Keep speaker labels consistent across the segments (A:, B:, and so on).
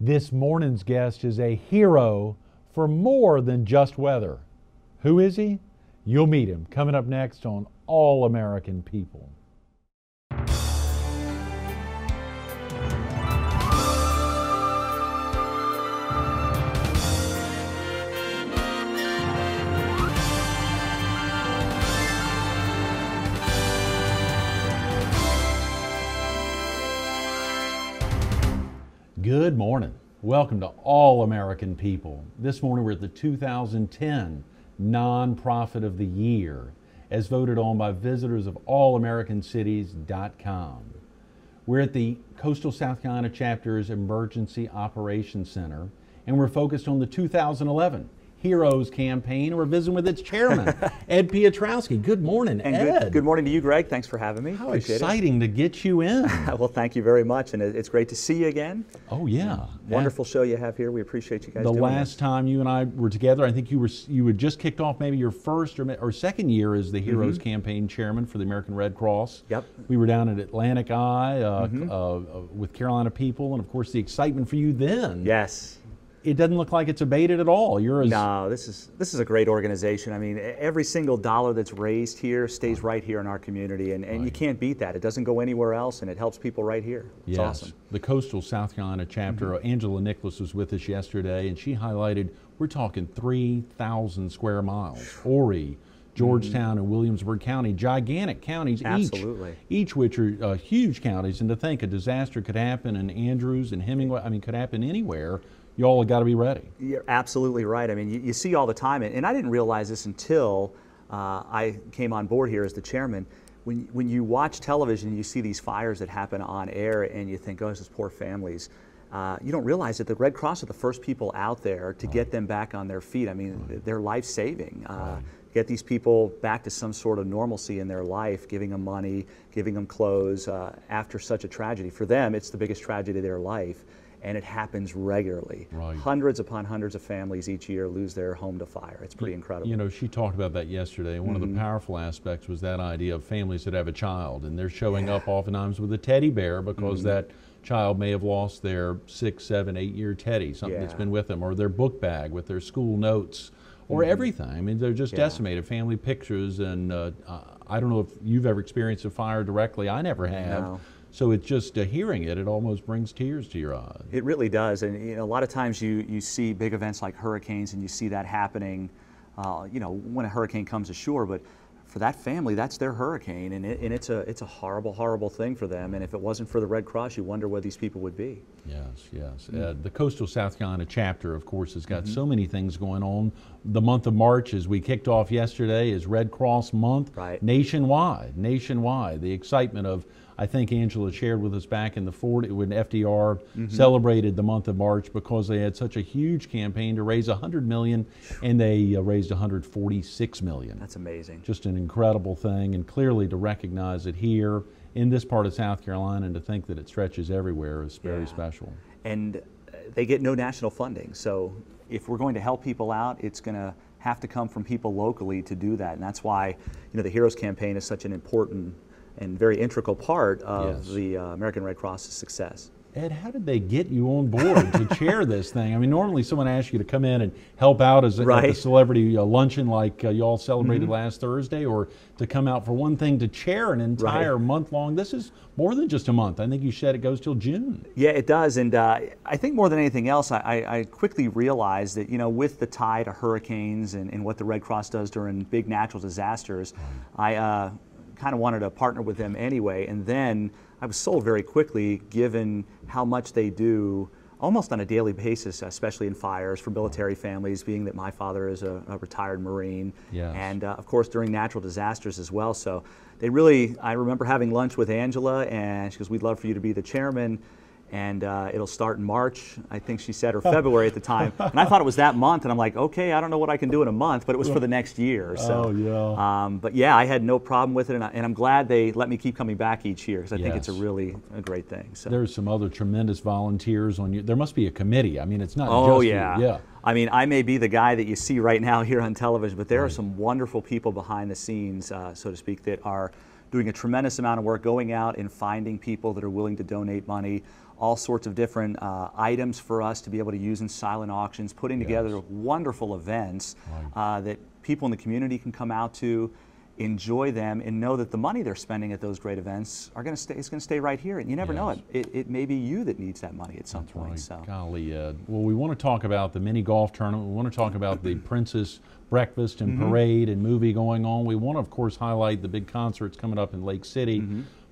A: This morning's guest is a hero for more than just weather. Who is he? You'll meet him coming up next on All American People. Good morning. Welcome to All American People. This morning we're at the 2010 Nonprofit of the Year, as voted on by visitors of allamericancities.com. We're at the Coastal South Carolina Chapter's Emergency Operations Center, and we're focused on the 2011 Heroes Campaign. We're visiting with its chairman, Ed Piotrowski. Good morning, Ed.
B: Good morning to you, Greg. Thanks for having me.
A: How exciting to get you in.
B: Well, thank you very much, and it's great to see you again.
A: Oh, yeah.
B: Wonderful show you have here. We appreciate you guys doing
A: The last time you and I were together, I think you had just kicked off maybe your first or second year as the Heroes Campaign chairman for the American Red Cross.
B: Yep.
A: We were down at Atlantic Eye with Carolina people, and of course the excitement for you then.
B: Yes.
A: It doesn't look like it's abated at all.
B: No, this is a great organization. I mean, every single dollar that's raised here stays right here in our community, and you can't beat that. It doesn't go anywhere else, and it helps people right here. It's awesome.
A: The Coastal South Carolina chapter, Angela Nicholas was with us yesterday, and she highlighted, we're talking 3,000 square miles. Horry, Georgetown, and Williamsburg County, gigantic counties.
B: Absolutely.
A: Each which are huge counties, and to think a disaster could happen in Andrews and Hemingway, I mean, could happen anywhere. Y'all have got to be ready.
B: You're absolutely right. I mean, you see all the time, and I didn't realize this until I came on board here as the chairman. When you watch television, you see these fires that happen on air, and you think, oh, this is poor families. You don't realize that the Red Cross are the first people out there to get them back on their feet. I mean, they're life-saving. Get these people back to some sort of normalcy in their life, giving them money, giving them clothes after such a tragedy. For them, it's the biggest tragedy of their life. And it happens regularly.
A: Right.
B: Hundreds upon hundreds of families each year lose their home to fire. It's pretty incredible.
A: You know, she talked about that yesterday, and one of the powerful aspects was that idea of families that have a child, and they're showing up oftentimes with a teddy bear because that child may have lost their 6, 7, 8-year teddy, something that's been with them, or their book bag with their school notes, or everything. I mean, they're just decimated. Family pictures, and I don't know if you've ever experienced a fire directly. I never have.
B: No.
A: So it's just hearing it almost brings tears to your eyes.
B: It really does, and you know, a lot of times you see big events like hurricanes, and you see that happening, you know, when a hurricane comes ashore. But for that family, that's their hurricane, and it's a horrible, horrible thing for them. And if it wasn't for the Red Cross, you wonder where these people would be.
A: Yes, yes. The Coastal South Carolina chapter, of course, has got so many things going on. The month of March, as we kicked off yesterday, is Red Cross Month.
B: Right.
A: Nationwide. The excitement of, I think Angela shared with us back in the 40s when FDR celebrated the month of March because they had such a huge campaign to raise $100 million, and they raised $146 million.
B: That's amazing.
A: Just an incredible thing, and clearly to recognize it here in this part of South Carolina and to think that it stretches everywhere is very special.
B: And they get no national funding, so if we're going to help people out, it's going to have to come from people locally to do that, and that's why, you know, the Heroes Campaign is such an important and very integral part of the American Red Cross's success.
A: Ed, how did they get you on board to chair this thing? I mean, normally someone asks you to come in and help out as at the celebrity luncheon like y'all celebrated last Thursday, or to come out for one thing to chair an entire month long. This is more than just a month. I think you said it goes till June.
B: Yeah, it does, and I think more than anything else, I quickly realized that, you know, with the tide of hurricanes and what the Red Cross does during big natural disasters, I kind of wanted to partner with them anyway, and then I was sold very quickly given how much they do almost on a daily basis, especially in fires for military families, being that my father is a retired Marine, and of course during natural disasters as well. So they really, I remember having lunch with Angela, and she goes, we'd love for you to be the chairman. And it'll start in March, I think she said, or February at the time. And I thought it was that month, and I'm like, okay, I don't know what I can do in a month, but it was for the next year. So, but yeah, I had no problem with it, and I'm glad they let me keep coming back each year, because I think it's a great thing. So
A: there's some other tremendous volunteers on you. There must be a committee. I mean, it's not just you.
B: I mean, I may be the guy that you see right now here on television, but there are some wonderful people behind the scenes, so to speak, that are doing a tremendous amount of work, going out and finding people that are willing to donate money, all sorts of different items for us to be able to use in silent auctions, putting together wonderful events that people in the community can come out to, enjoy them, and know that the money they're spending at those great events are going to stay. It's going to stay right here, and you never know it. It may be you that needs that money at some point.
A: Right.
B: So,
A: golly, Ed. Well, we want to talk about the mini golf tournament. We want to talk about the Princess Breakfast and Parade and movie going on. We want to, of course, highlight the big concerts coming up in Lake City.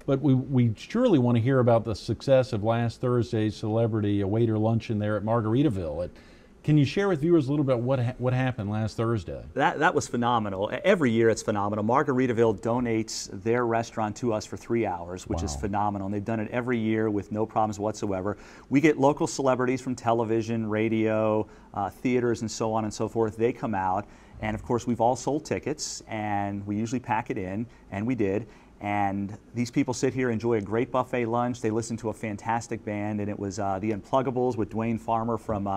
A: But we surely want to hear about the success of last Thursday's celebrity waiter luncheon there at Margaritaville. Can you share with viewers a little bit what happened last Thursday?
B: That was phenomenal. Every year it's phenomenal. Margaritaville donates their restaurant to us for 3 hours, which is phenomenal. And they've done it every year with no problems whatsoever. We get local celebrities from television, radio, theaters, and so on and so forth. They come out, and of course we've all sold tickets, and we usually pack it in, and we did. And these people sit here, enjoy a great buffet lunch. They listen to a fantastic band, and it was the Unpluggables with Dwayne Farmer from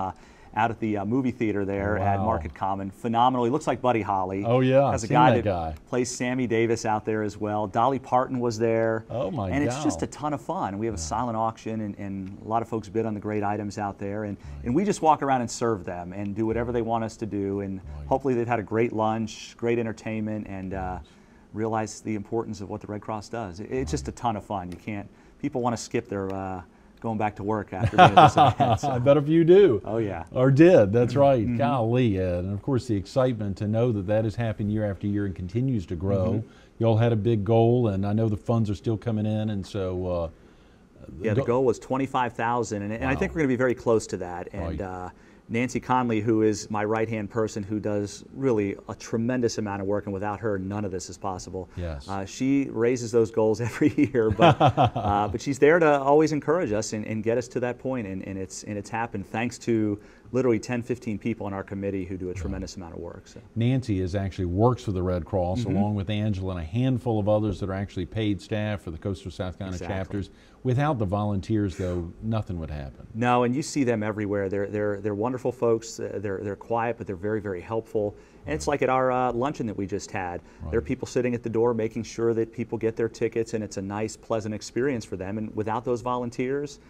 B: out at the movie theater there at Market Common. Phenomenal. He looks like Buddy Holly.
A: Oh yeah,
B: has a guy that plays Sammy Davis out there as well. Dolly Parton was there.
A: Oh my God.
B: And it's just a ton of fun. We have a silent auction, and a lot of folks bid on the great items out there, and we just walk around and serve them and do whatever they want us to do, and hopefully they've had a great lunch, great entertainment, and realize the importance of what the Red Cross does. It's just a ton of fun. People want to skip their going back to work after being at this event. So.
A: I bet if you do.
B: Oh yeah.
A: Or did. That's right. Golly, Ed. And of course the excitement to know that is happening year after year and continues to grow. You all had a big goal, and I know the funds are still coming in, and so.
B: The goal was $25,000, and I think we're going to be very close to that. And Nancy Conley, who is my right-hand person, who does really a tremendous amount of work, and without her, none of this is possible.
A: Yes.
B: She raises those goals every year, but she's there to always encourage us and get us to that point, and it's happened thanks to literally 10, 15 people on our committee who do a tremendous amount of work. So.
A: Nancy actually works for the Red Cross, along with Angela and a handful of others that are actually paid staff for the Coastal South Carolina chapters. Without the volunteers, though, nothing would happen.
B: No, and you see them everywhere. They're wonderful folks. They're quiet, but they're very, very helpful. And it's like at our luncheon that we just had. There are people sitting at the door making sure that people get their tickets, and it's a nice, pleasant experience for them. And without those volunteers,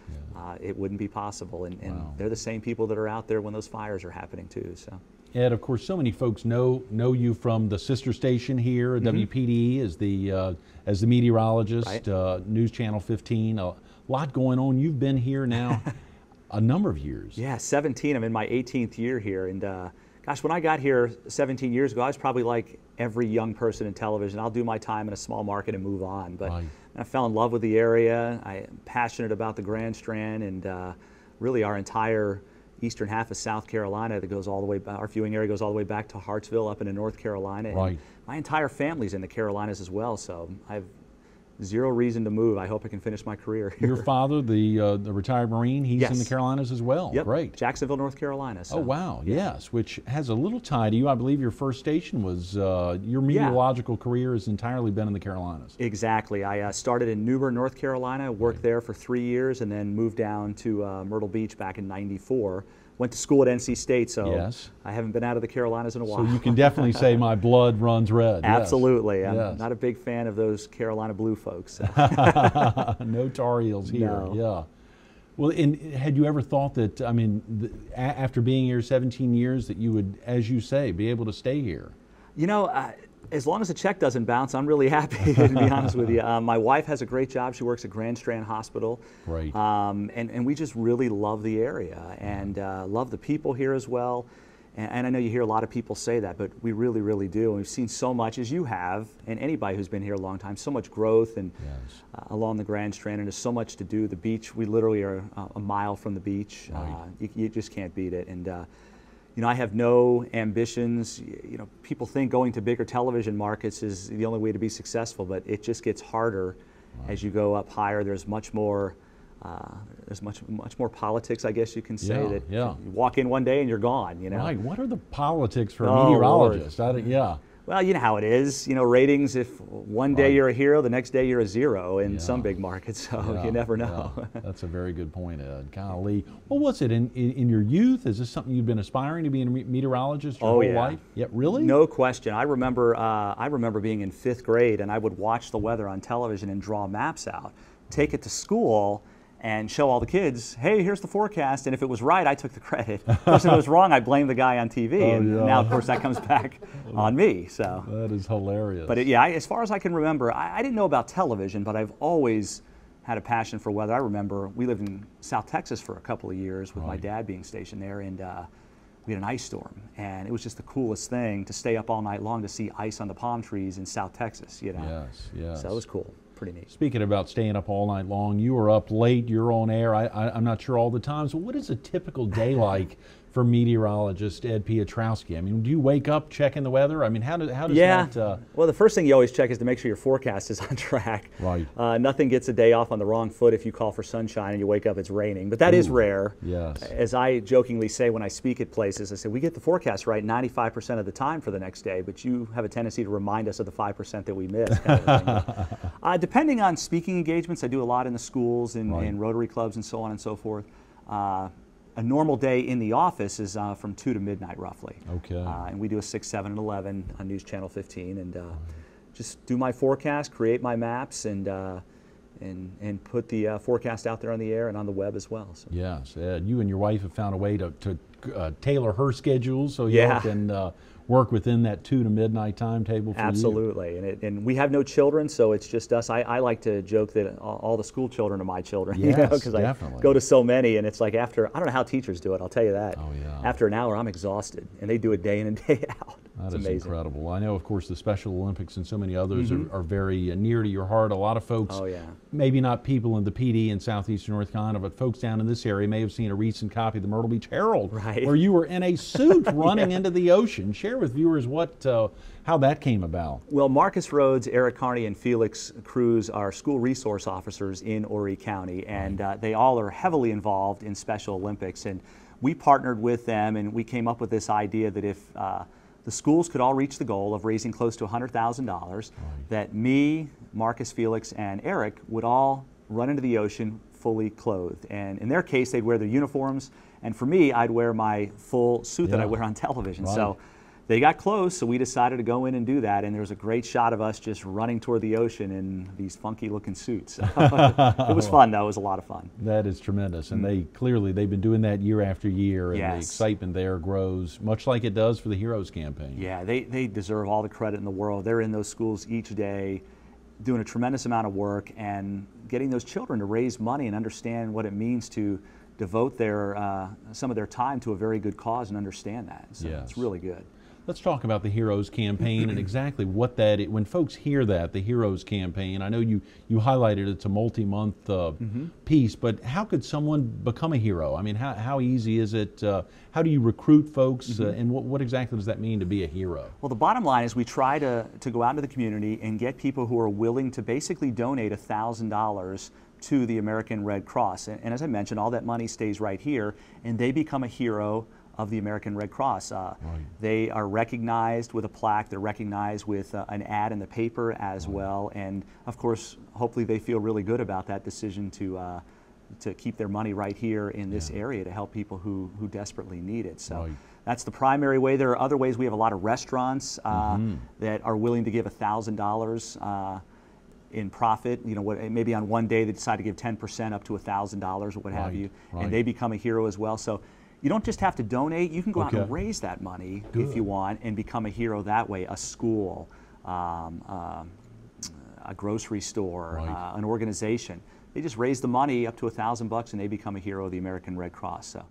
B: it wouldn't be possible. And they're the same people that are out there when those fires are happening too. So.
A: Ed, of course, so many folks know you from the sister station here, WPDE, as the meteorologist, News Channel 15. A lot going on. You've been here now a number of years.
B: Yeah, 17. I'm in my 18th year here, and gosh, when I got here 17 years ago, I was probably like every young person in television. I'll do my time in a small market and move on. But I fell in love with the area. I'm passionate about the Grand Strand, and really our entire eastern half of South Carolina that goes all the way back. Our viewing area goes all the way back to Hartsville up into North Carolina. And my entire family's in the Carolinas as well, so I have zero reason to move. I hope I can finish my career here.
A: Your father, the retired Marine, he's in the Carolinas as well.
B: Yep.
A: Great.
B: Jacksonville, North Carolina. So.
A: Oh, wow. Yes, which has a little tie to you. I believe your first station was, your meteorological career has entirely been in the Carolinas.
B: Exactly. I started in New Bern, North Carolina, worked there for 3 years, and then moved down to Myrtle Beach back in '94. Went to school at NC State, so I haven't been out of the Carolinas in a while.
A: So you can definitely say my blood runs red.
B: Absolutely. I'm not a big fan of those Carolina Blue folks. So.
A: No Tar Heels here.
B: No.
A: Yeah. Well, and had you ever thought that, I mean, after being here 17 years, that you would, as you say, be able to stay here?
B: You know, as long as the check doesn't bounce, I'm really happy, to be honest with you. My wife has a great job. She works at Grand Strand Hospital.
A: Right.
B: And we just really love the area and love the people here as well. And I know you hear a lot of people say that, but we really, really do. And we've seen so much, as you have, and anybody who's been here a long time, so much growth and along the Grand Strand, and there's so much to do. The beach, we literally are a mile from the beach. You just can't beat it. And you know, I have no ambitions. You know, people think going to bigger television markets is the only way to be successful, but it just gets harder as you go up higher. There's much more. There's much more politics, I guess you can say. You walk in one day and you're gone. You know.
A: Right. What are the politics for a meteorologist?
B: Well, you know how it is. You know, ratings, if one day you're a hero, the next day you're a zero in some big markets, so you never know.
A: That's a very good point, Ed. Golly. Well, what's it, in your youth, is this something you've been aspiring to be a meteorologist your whole life? Yeah, really?
B: No question. I remember being in 5th grade, and I would watch the weather on television and draw maps out, take it to school, and show all the kids, hey, here's the forecast, and if it was right, I took the credit. Of course, if it was wrong, I blamed the guy on TV, and now, of course, that comes back on me. So
A: that is hilarious.
B: But yeah, as far as I can remember, I didn't know about television, but I've always had a passion for weather. I remember we lived in South Texas for a couple of years with my dad being stationed there, and we had an ice storm, and it was just the coolest thing to stay up all night long to see ice on the palm trees in South Texas, you know.
A: Yes, yes.
B: So it was cool. Pretty neat.
A: Speaking about staying up all night long, you were up late, you're on air. I'm not sure all the time. So what is a typical day like for meteorologist Ed Piotrowski? I mean, do you wake up checking the weather? I mean, how does that...
B: Well, the first thing you always check is to make sure your forecast is on track.
A: Right.
B: Nothing gets a day off on the wrong foot if you call for sunshine and you wake up it's raining, but that is rare.
A: Yes.
B: As I jokingly say when I speak at places, I say, we get the forecast right 95% of the time for the next day, but you have a tendency to remind us of the 5% that we miss. Kind of thing. Depending on speaking engagements, I do a lot in the schools and Rotary clubs and so on and so forth. A normal day in the office is from 2 to midnight, roughly.
A: Okay.
B: And we do a 6, 7, and 11 on News Channel 15, and just do my forecast, create my maps, and put the forecast out there on the air and on the web as well. So.
A: Yes, Ed, you and your wife have found a way to tailor her schedule so you can work within that 2 to midnight timetable for
B: Absolutely.
A: you.
B: And we have no children, so it's just us. I like to joke that all the school children are my children,
A: yes,
B: you know, because I go to so many, and it's like after, I don't know how teachers do it, I'll tell you that.
A: Oh, yeah.
B: After an hour, I'm exhausted, and they do it day in and day out.
A: That
B: It's
A: is
B: amazing.
A: incredible. I know, of course, the Special Olympics and so many others are very near to your heart. A lot of folks, maybe not people in the PD in southeastern North Carolina, but folks down in this area may have seen a recent copy of the Myrtle Beach Herald, where you were in a suit running into the ocean. Share with viewers how that came about.
B: Well, Marcus Rhodes, Eric Carney, and Felix Cruz are school resource officers in Horry County, and they all are heavily involved in Special Olympics. And we partnered with them, and we came up with this idea that if the schools could all reach the goal of raising close to $100,000, that me, Marcus, Felix, and Eric would all run into the ocean fully clothed. And in their case, they'd wear their uniforms, and for me, I'd wear my full suit that I wear on television. So they got close, so we decided to go in and do that, and there was a great shot of us just running toward the ocean in these funky-looking suits. It was fun, though. It was a lot of fun.
A: That is tremendous, and they've been doing that year after year, and the excitement there grows, much like it does for the Heroes campaign.
B: Yeah, they deserve all the credit in the world. They're in those schools each day, doing a tremendous amount of work, and getting those children to raise money and understand what it means to devote some of their time to a very good cause and understand that. So it's really good.
A: Let's talk about the Heroes campaign and exactly what that is. When folks hear that, the Heroes campaign, I know you highlighted it's a multi-month piece, but how could someone become a hero? I mean, how easy is it? How do you recruit folks, and what exactly does that mean to be a hero?
B: Well, the bottom line is we try to go out into the community and get people who are willing to basically donate $1,000 to the American Red Cross. And as I mentioned, all that money stays right here, and they become a hero of the American Red Cross. They are recognized with a plaque, they're recognized with an ad in the paper as well, and of course, hopefully they feel really good about that decision to keep their money right here in this area to help people who desperately need it. So that's the primary way. There are other ways. We have a lot of restaurants that are willing to give $1,000 in profit. You know, maybe on one day they decide to give 10% up to $1,000 or what have you, and they become a hero as well. So you don't just have to donate, you can go out and raise that money if you want and become a hero that way. A school, a grocery store, an organization. They just raise the money up to $1,000 and they become a hero of the American Red Cross. So